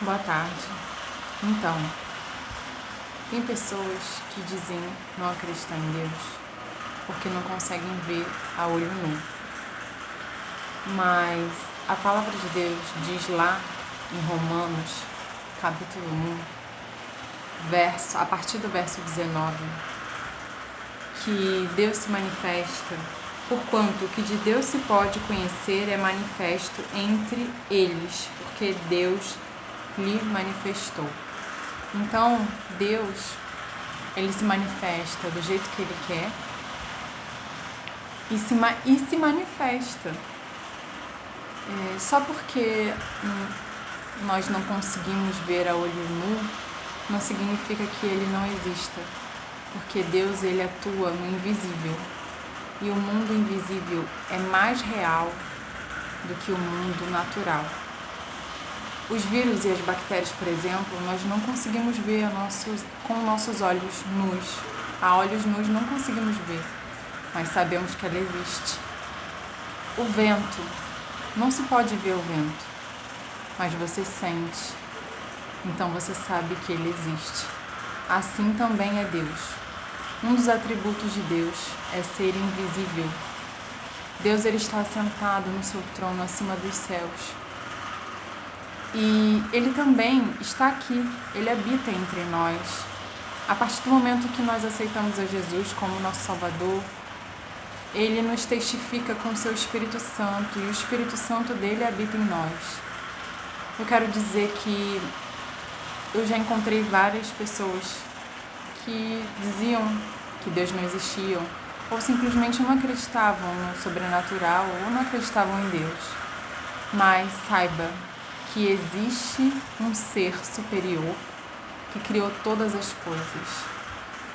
Boa tarde. Então, tem pessoas que dizem não acreditar em Deus porque não conseguem ver a olho nu. Mas a palavra de Deus diz lá em Romanos, capítulo 1, a partir do verso 19, que Deus se manifesta, porquanto o que de Deus se pode conhecer é manifesto entre eles, porque Deus lhe manifestou. Então, Deus, ele se manifesta do jeito que ele quer e se manifesta. Só porque nós não conseguimos ver a olho nu, não significa que ele não exista, porque Deus, ele atua no invisível, e o mundo invisível é mais real do que o mundo natural. Os vírus e as bactérias, por exemplo, nós não conseguimos ver com nossos olhos nus. A olhos nus não conseguimos ver, mas sabemos que ela existe. O vento, não se pode ver o vento, mas você sente, então você sabe que ele existe. Assim também é Deus. Um dos atributos de Deus é ser invisível. Deus, ele está sentado no seu trono acima dos céus. E ele também está aqui, ele habita entre nós. A partir do momento que nós aceitamos a Jesus como nosso Salvador, ele nos testifica com o seu Espírito Santo, e o Espírito Santo dele habita em nós. Eu quero dizer que eu já encontrei várias pessoas que diziam que Deus não existia, ou simplesmente não acreditavam no sobrenatural, ou não acreditavam em Deus. Mas saiba que existe um ser superior que criou todas as coisas.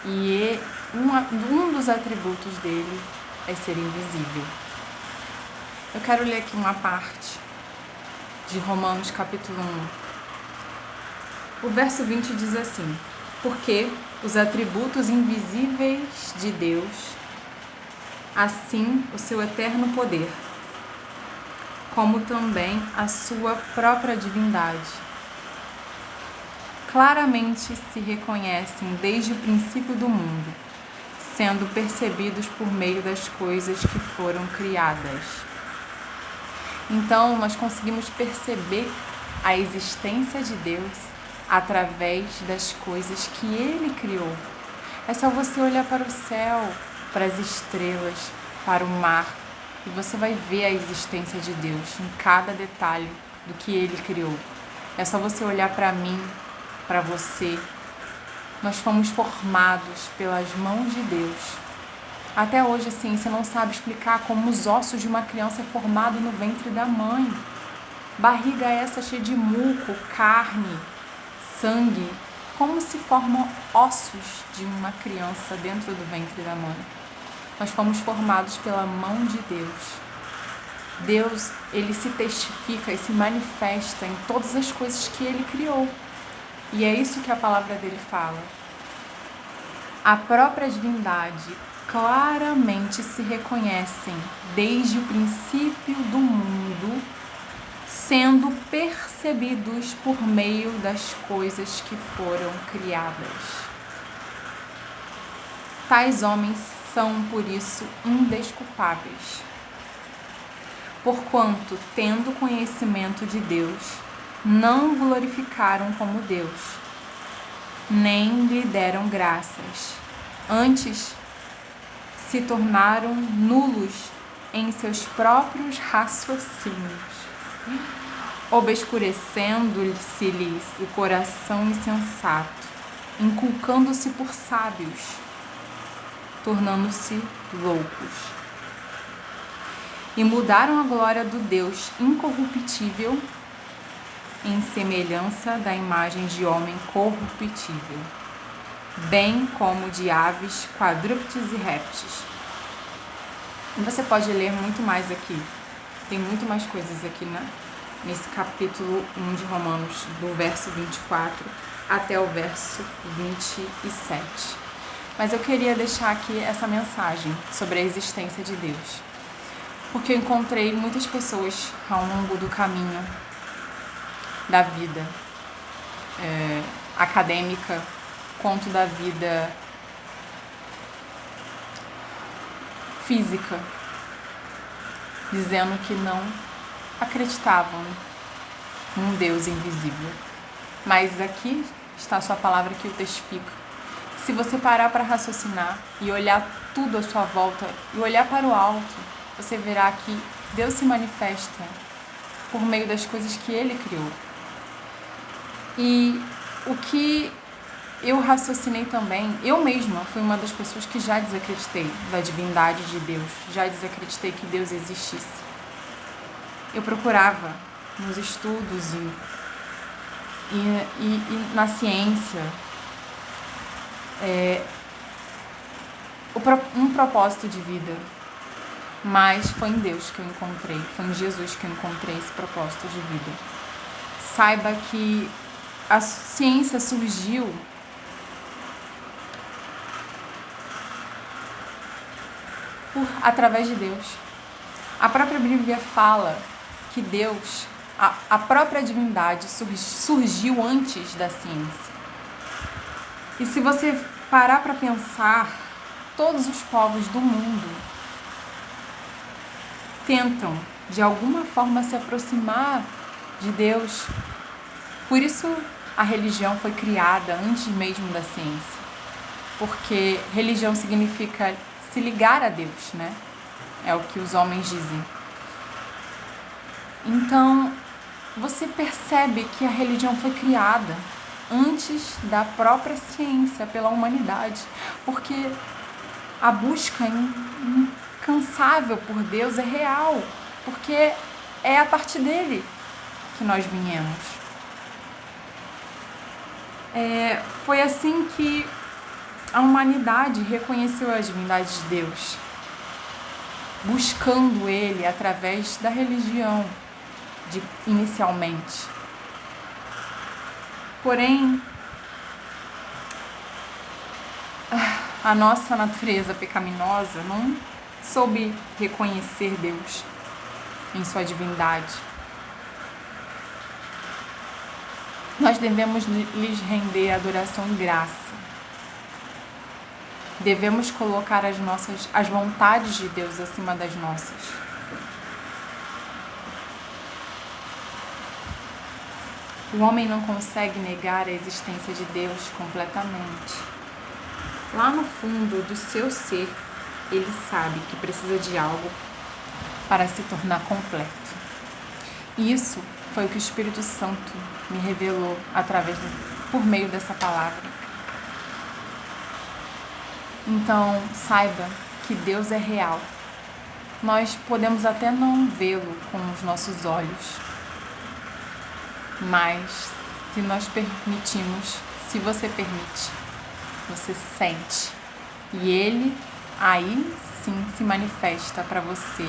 E um dos atributos dele é ser invisível. Eu quero ler aqui uma parte de Romanos capítulo 1. O verso 20 diz assim: porque os atributos invisíveis de Deus, assim o seu eterno poder, como também a sua própria divindade, claramente se reconhecem desde o princípio do mundo, sendo percebidos por meio das coisas que foram criadas. Então, nós conseguimos perceber a existência de Deus através das coisas que Ele criou. É só você olhar para o céu, para as estrelas, para o mar, e você vai ver a existência de Deus em cada detalhe do que Ele criou. É só você olhar para mim, para você. Nós fomos formados pelas mãos de Deus. Até hoje a ciência não sabe explicar como os ossos de uma criança é formado no ventre da mãe. Barriga essa cheia de muco, carne, sangue. Como se formam ossos de uma criança dentro do ventre da mãe? Nós fomos formados pela mão de Deus. Deus, ele se testifica e se manifesta em todas as coisas que ele criou. E é isso que a palavra dele fala. A própria divindade claramente se reconhecem desde o princípio do mundo, sendo percebidos por meio das coisas que foram criadas. Tais homens são, por isso, indesculpáveis. Porquanto, tendo conhecimento de Deus, não glorificaram como Deus, nem lhe deram graças. Antes, se tornaram nulos em seus próprios raciocínios, obscurecendo-se-lhes o coração insensato, inculcando-se por sábios, tornando-se loucos. E mudaram a glória do Deus incorruptível em semelhança da imagem de homem corruptível, bem como de aves, quadrúpedes e répteis. E você pode ler muito mais aqui. Tem muito mais coisas aqui nesse capítulo 1 de Romanos, do verso 24 até o verso 27. Mas eu queria deixar aqui essa mensagem sobre a existência de Deus, porque eu encontrei muitas pessoas ao longo do caminho da vida acadêmica quanto da vida física, dizendo que não acreditavam num Deus invisível. Mas aqui está a sua palavra que o testifica. Se você parar para raciocinar e olhar tudo à sua volta e olhar para o alto, você verá que Deus se manifesta por meio das coisas que Ele criou. E o que eu raciocinei também, eu mesma fui uma das pessoas que já desacreditei da divindade de Deus, já desacreditei que Deus existisse. Eu procurava nos estudos e na ciência um propósito de vida, mas foi em Deus que eu encontrei, foi em Jesus que eu encontrei esse propósito de vida. Saiba que a ciência surgiu através de Deus. A própria Bíblia fala que Deus, a própria divindade surgiu antes da ciência. E se você parar para pensar, todos os povos do mundo tentam, de alguma forma, se aproximar de Deus. Por isso, a religião foi criada antes mesmo da ciência. Porque religião significa se ligar a Deus, né? É o que os homens dizem. Então, você percebe que a religião foi criada antes da própria ciência pela humanidade, porque a busca incansável por Deus é real, porque é a partir dele que nós viemos. Foi assim que a humanidade reconheceu a divindade de Deus, buscando ele através da religião, inicialmente. Porém, a nossa natureza pecaminosa não soube reconhecer Deus em sua divindade. Nós devemos lhes render adoração e graça. Devemos colocar as vontades de Deus acima das nossas. O homem não consegue negar a existência de Deus completamente. Lá no fundo do seu ser, ele sabe que precisa de algo para se tornar completo. E isso foi o que o Espírito Santo me revelou por meio dessa palavra. Então, saiba que Deus é real. Nós podemos até não vê-lo com os nossos olhos, mas se nós permitimos, se você permite, você sente. E Ele aí sim se manifesta para você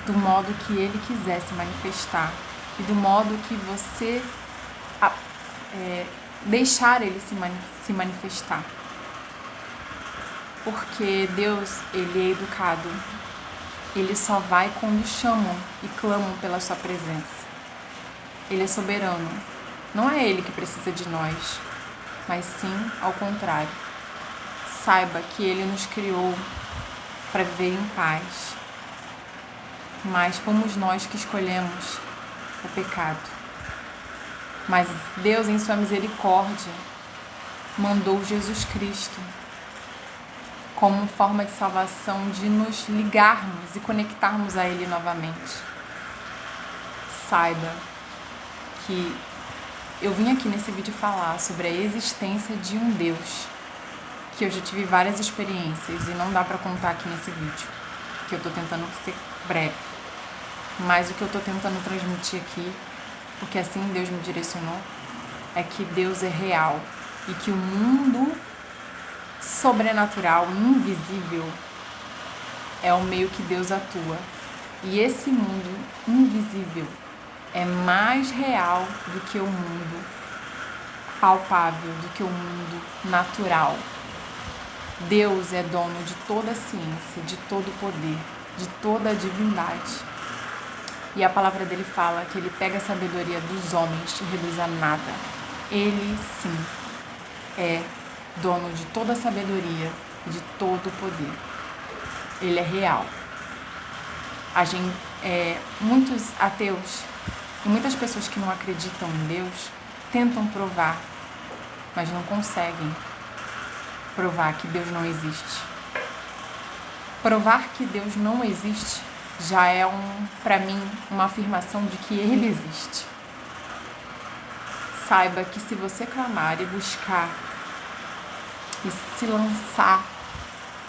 do modo que Ele quiser se manifestar e do modo que você deixar Ele se manifestar. Porque Deus, Ele é educado. Ele só vai quando chamam e clamam pela sua presença. Ele é soberano. Não é Ele que precisa de nós, mas sim ao contrário. Saiba que Ele nos criou para viver em paz. Mas fomos nós que escolhemos o pecado. Mas Deus, em sua misericórdia, mandou Jesus Cristo como forma de salvação, de nos ligarmos e conectarmos a Ele novamente. Saiba que eu vim aqui nesse vídeo falar sobre a existência de um Deus, que eu já tive várias experiências e não dá para contar aqui nesse vídeo, que eu tô tentando ser breve. Mas o que eu tô tentando transmitir aqui, porque assim Deus me direcionou, é que Deus é real e que o mundo sobrenatural, invisível, é o meio que Deus atua. E esse mundo invisível é mais real do que o mundo palpável, do que o mundo natural. Deus é dono de toda a ciência, de todo o poder, de toda a divindade. E a palavra dele fala que ele pega a sabedoria dos homens e reduz a nada. Ele, sim, é dono de toda a sabedoria e de todo o poder. Ele é real. Muitos ateus e muitas pessoas que não acreditam em Deus tentam provar, mas não conseguem provar que Deus não existe. Provar que Deus não existe já é, para mim, uma afirmação de que Ele existe. Saiba que se você clamar e buscar e se lançar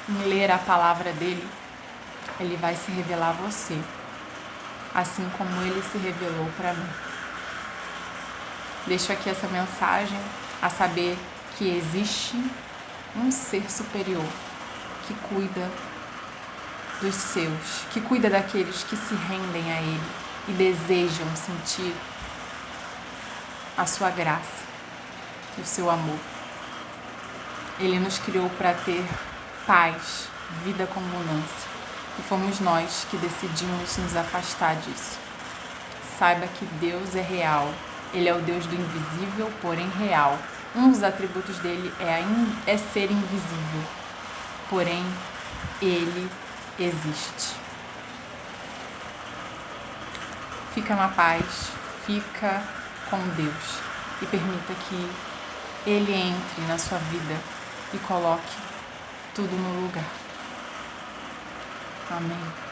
em ler a palavra dele, ele vai se revelar a você, assim como ele se revelou para mim. Deixo aqui essa mensagem a saber que existe um ser superior que cuida dos seus, que cuida daqueles que se rendem a ele e desejam sentir a sua graça e o seu amor. Ele nos criou para ter paz, vida com abundância. E fomos nós que decidimos nos afastar disso. Saiba que Deus é real. Ele é o Deus do invisível, porém real. Um dos atributos dele é ser invisível. Porém, ele existe. Fica na paz, fica com Deus. E permita que ele entre na sua vida e coloque tudo no lugar. Amém.